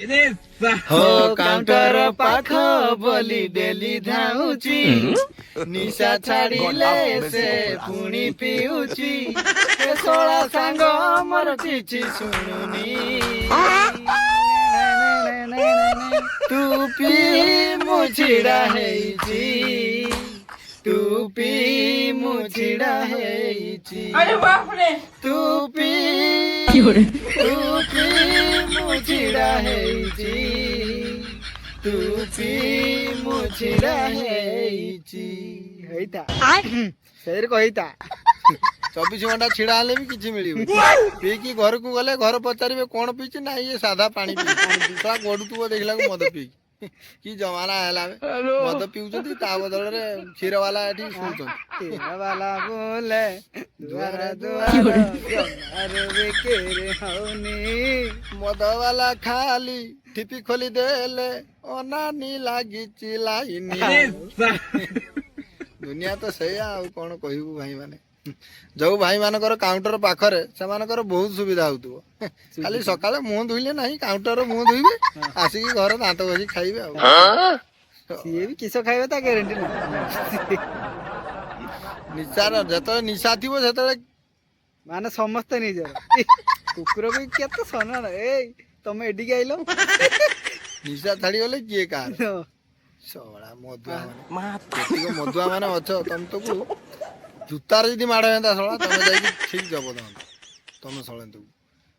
हो काउंटर पाख बोली डेली धाउची निशा छाड़िले से पुणी पिउची सोला सांग मोर किछि सुनुनी तू पी मुछिड़ा हेची तू पी मुछिड़ा हेची अरे बाप रे तू पी मुछिड़ा हेची तू पी मुछिड़ा हेची हेता फेर कहिता 24 घंटा छिड़ा हेले भी किछि मिलिबो पी की घर को गले घर पचारिबे कोन पीछि ना ये सादा पानी पी ता गोडुतुबो देखला को मद पी की जमाना हैला मद पिउछथि ता बदल रे क्षीर वाला एठी सुउछथि क्षीर वाला बोले दुआर दुआर अरे बेकेरे हौनी मद वाला खाली टिपी खोली देले अनानी लागी चिलाइनी दुनिया तो सैया आ कोन कहिबु भाई माने जो भाई मानकर काउंटर पाखरे सेमानकर बहुत सुविधा होतुबो खाली सकाळे मुंह धुइले नाही काउंटर मुंह धुइबे आसिकी घर दांत घसी खाइबे आ सिए भी किसो खाइबे ता ग्यारंटी ना निसार जतो निशा थिबो सेतळे माने समस्त निजर कुकुर भी केते सना ए तमे एडी आइलो निशा छाड़ी गले किए का सोळा मधुआ माने मधुआ माने अछ तम तो को जूतार यदि माड़ हेता सोळा तमे जाई ठीक जब तमे सोळंतु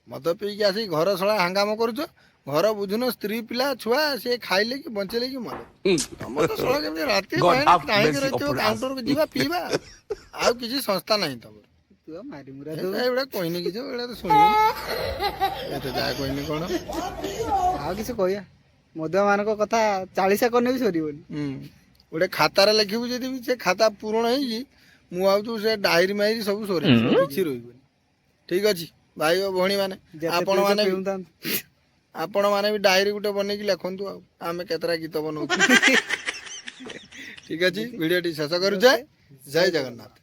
मद पी के आसी घर सोळा हंगाम करूछ घर बुझुनो स्त्री पिला छुआ से खाइले कि बंचले कि मले तम तो सोळा के राती काहे के रहितो काउंटर को जीवा पीबा आ किछि संस्था नाही तम तू मारी मुरा दो एबडा कोइनी कि जो एबडा तो सुनि एते जा कोइनी कोन आ किछि कहया मधुआ मान को कथा 40 करने भी सरीबनी ओडे खाता रे लिखिबु जदी भी से खाता पूर्ण है जी मु आउ से डायरी मायरी सब सोरे किछि रोइबनी ठीक अछि भाई ओ भणी माने आपण माने भी डायरी गुटे बने कि लिखंतु आ आमे केतरा गीत बनौ ठीक अछि वीडियो टी शेष करू जय जय जगन्नाथ।